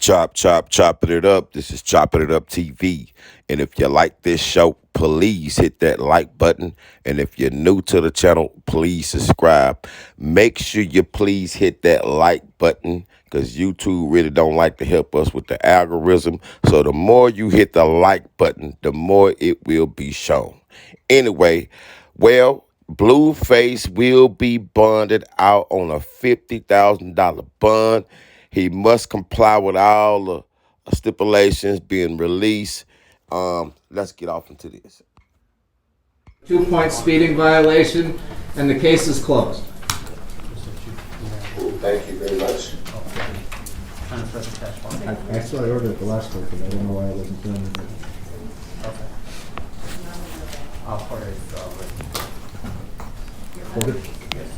Chopping it up. This is Chopping It Up TV. And if you like this show, please hit that like button. And if you're new to the channel, please subscribe. Make sure you please hit that like button because YouTube really don't like to help us with the algorithm. So the more you hit the like button, the more it will be shown. Anyway, well, Blueface will be bonded out on a $50,000 bond. He must comply with all the stipulations being released. Let's get off into this. 2-point speeding violation, and the case is closed. Thank you very much. I saw I ordered it the last week, and I don't know why I wasn't doing it. Okay. I'll order it. Hold it.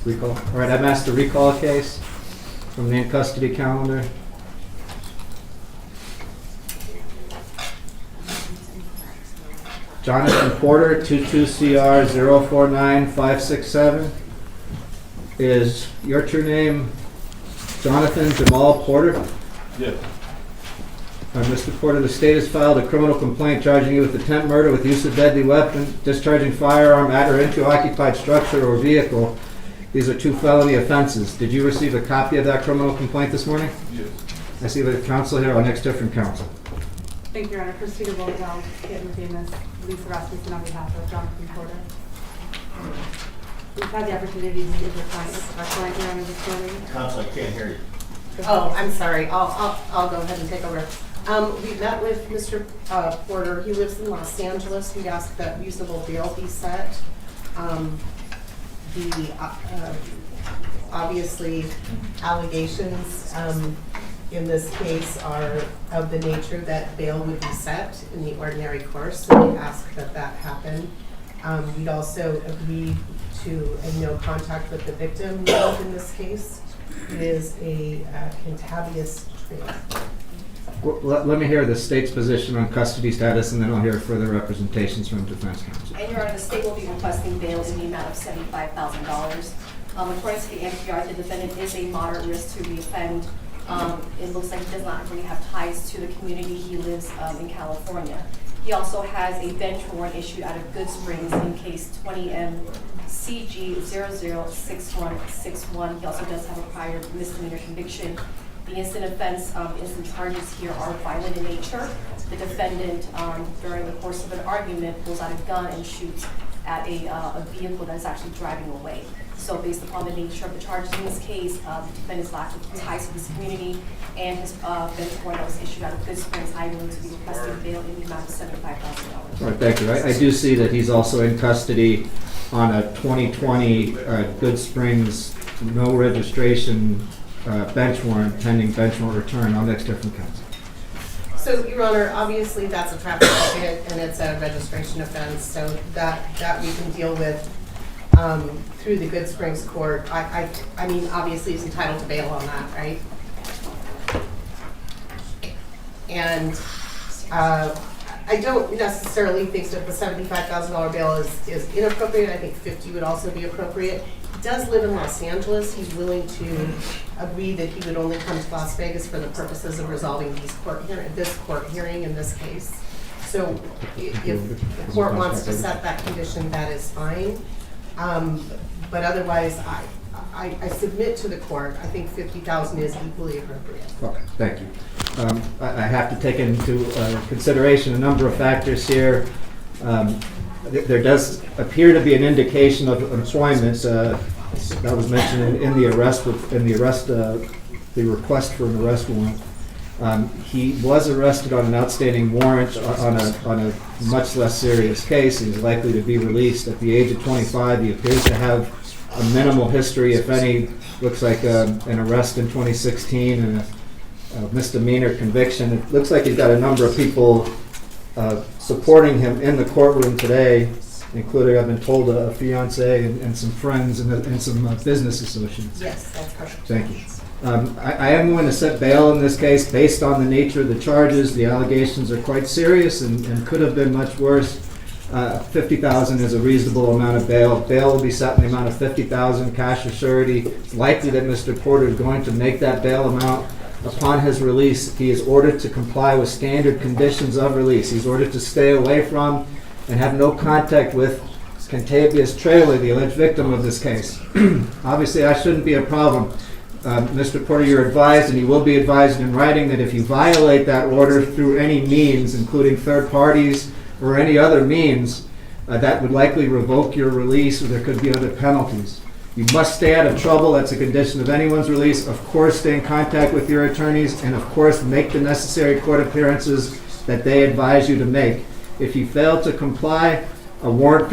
Recall. All right, I'm asked to recall a case from the in-custody calendar. Jonathan Porter, 22CR 049567. Is your true name Jonathan Jamal Porter? Yes. Mr. Porter, the state has filed a criminal complaint charging you with attempt murder with use of deadly weapon, discharging firearm at or into occupied structure or vehicle. These are 2 felony offenses. Did you receive a copy of that criminal complaint this morning? Yes. I see the counsel here. Our next different counsel. Thank you, Your Honor. Christina Rosenbaum, getting famous. Lisa Rasmussen on behalf of Jonathan Porter. We've had the opportunity to meet with our client, Your Honor, this morning. Counsel, I can't hear you. Oh, I'm sorry. I'll go ahead and take over. We met with Mr. Porter. He lives in Los Angeles. We asked that reasonable bail be set. Obviously allegations in this case are of the nature that bail would be set in the ordinary course, so we ask that that happen. We'd also agreed to a no contact with the victim in this case. It is a contagious trait. Let me hear the state's position on custody status, and then I'll hear further representations from defense counsel. And Your Honor, the state will be requesting bail in the amount of $75,000. According to the NPR, the defendant is a moderate risk to reoffend. It looks like he does not really have ties to the community. He lives in California. He also has a bench warrant issued out of Good Springs in case 20MCG006161. He also does have a prior misdemeanor conviction. The instant offense, instant charges here are violent in nature. The defendant, during the course of an argument, pulls out a gun and shoots at a vehicle that's actually driving away. So based upon the nature of the charges in this case, the defendant's lack of ties to this community and his bench warrant that was issued out of Good Springs, I'm going to be requesting bail in the amount of $75,000. All right, thank you. I do see that he's also in custody on a 2020 Good Springs no registration bench warrant, pending bench warrant return. I'll next different counsel. So, Your Honor, obviously that's a traffic ticket and it's a registration offense, so that we can deal with through the Good Springs court. I mean, obviously he's entitled to bail on that, right? And I don't necessarily think that the $75,000 bail is inappropriate. I think $50,000 would also be appropriate. He does live in Los Angeles. He's willing to agree that he would only come to Las Vegas for the purposes of resolving this court hearing in this case. So if the court wants to set that condition, that is fine. But otherwise, I submit to the court. I think $50,000 is equally appropriate. Okay, thank you. I have to take into consideration a number of factors here. There does appear to be an indication of employment that was mentioned in the request for an arrest warrant. He was arrested on an outstanding warrant on a much less serious case. He's likely to be released at the age of 25. He appears to have a minimal history, if any. Looks like an arrest in 2016 and a misdemeanor conviction. It looks like he's got a number of people supporting him in the courtroom today, including, I've been told, a fiance and some friends and some business associates. Yes, that's correct. Thank you. I am going to set bail in this case based on the nature of the charges. The allegations are quite serious and could have been much worse. $50,000 is a reasonable amount of bail. Bail will be set in the amount of $50,000 cash or surety. It's likely that Mr. Porter is going to make that bail amount. upon his release, he is ordered to comply with standard conditions of release. He's ordered to stay away from and have no contact with Cantabious Trailer, the alleged victim of this case. Obviously, that shouldn't be a problem. Mr. Porter, you're advised, and you will be advised in writing, that if you violate that order through any means, including third parties or any other means, that would likely revoke your release, or there could be other penalties. You must stay out of trouble. That's a condition of anyone's release. Of course, stay in contact with your attorneys, and of course, make the necessary court appearances that they advise you to make. If you fail to comply, a warrant